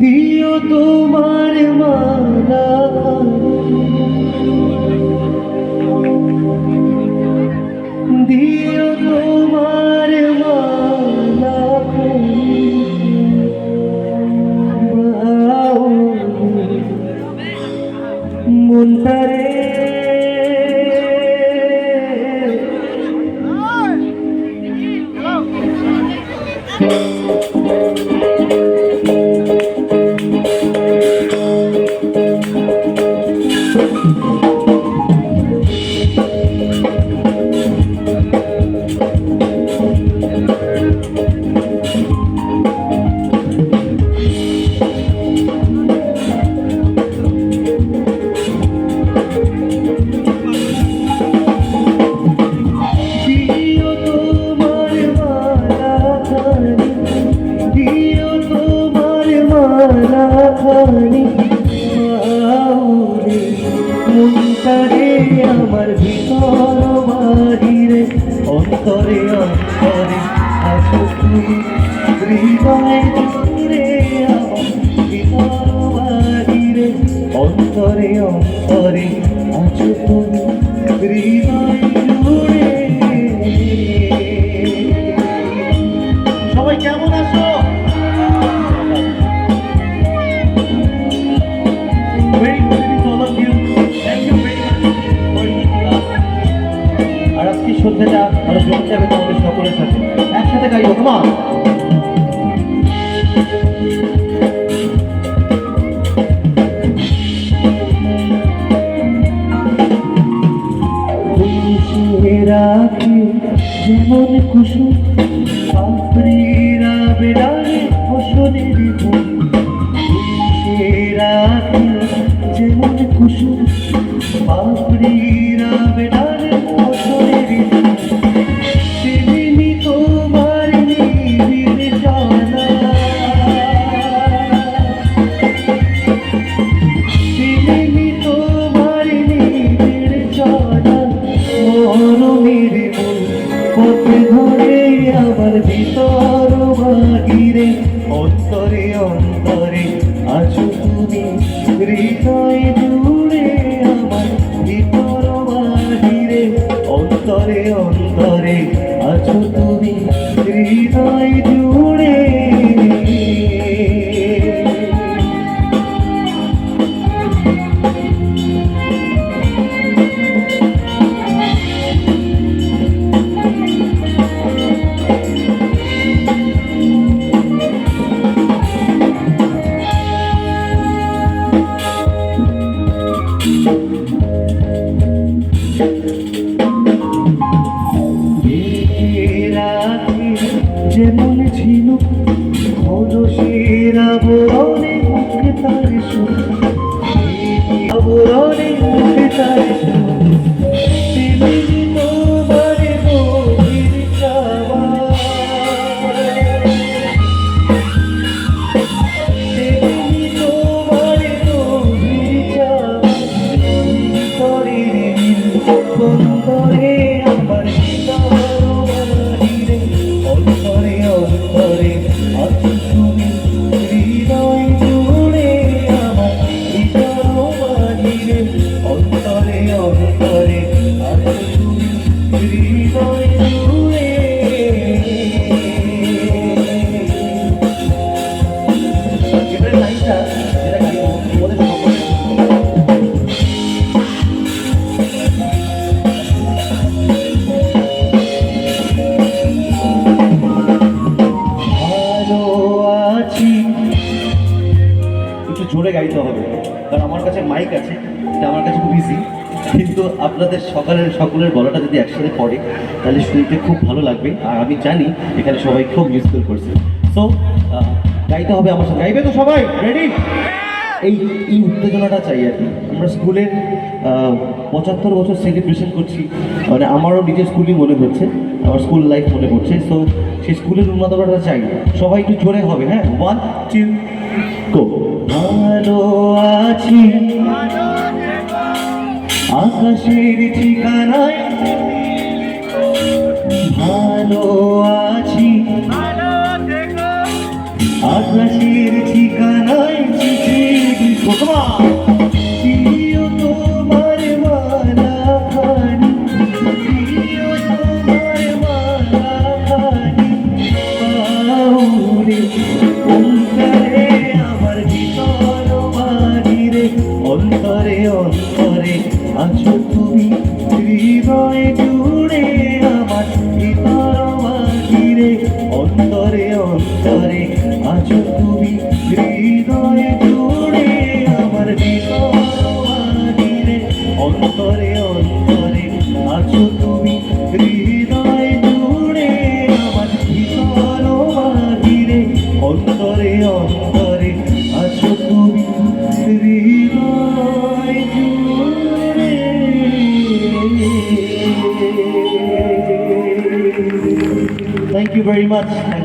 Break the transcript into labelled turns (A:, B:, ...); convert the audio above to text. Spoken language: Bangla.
A: দিও তোমার মালা দিও তোমার মালা মনটারে মনটারে আমার ভিতর বাহিরে অন্তরে অন্তরে আছো তুমি হৃদয় জুড়ে আমার ভিতর বাহিরে অন্তরে অন্তরে আছো তুমি হৃদয় জুড়ে। সবাই কেমন আছো? সন্ধ্যাটা আরো জমে যাবে তোমাদের সকলের সাথে একসাথে গাইবো। তোমার রাখি যেমন কুসুম পাপড়িরা বেড়ালে ফসলের রাখি যেমন কুসুম পাপড়িরা বেড়ালে ফসলের আমার ভিতর বাহিরে অন্তরে অন্তরে আছো তুমি হৃদয় জুড়ে আমার ভিতর বাহিরে অন্তরে অন্তরে আছো তুমি হৃদয় জুড়ে। যেমন ছিল খোলসের আবরণে মুখে তার আবরণে মুখে তার তোমারে গভীর চাওয়া তোমারে গভীর চাওয়া বন্ধরে আমার অন্তরে অন্তরে আছো তুমি হৃদয় জুড়ে আমার ভিতর বাহিরে অন্তরে অন্তরে আছো তুমি হৃদয় জুড়ে। এবারে লাইনটা যেটা গাইবো ওদের জোরে গাইতে হবে কারণ আমার কাছে মাইক আছে, এটা আমার কাছে খুব ইজি, কিন্তু আপনাদের সকলের গলাটা যদি একসাথে পড়ে তাহলে শুনতে খুব ভালো লাগবে। আর আমি জানি এখানে সবাই খুব মিউজিক্যাল করছে, সো গাইতে হবে আমার সাথে। গাইবে তো সবাই? রেডি? এই উত্তেজনাটা চাই আর কি। আমরা স্কুলের 75 বছর সেলিব্রেশন করছি, মানে আমারও নিজের স্কুলই মনে হচ্ছে, আমার স্কুল লাইফ মনে পড়ছে। সো সেই স্কুলের উন্মাদনাটা চাই, সবাই একটু জোরে হবে। হ্যাঁ, 1 2 গো। ভালো আছি আকাশের ঠিকানায়, ভালো আছি আকাশের ঠিকানায়, Thank you very much.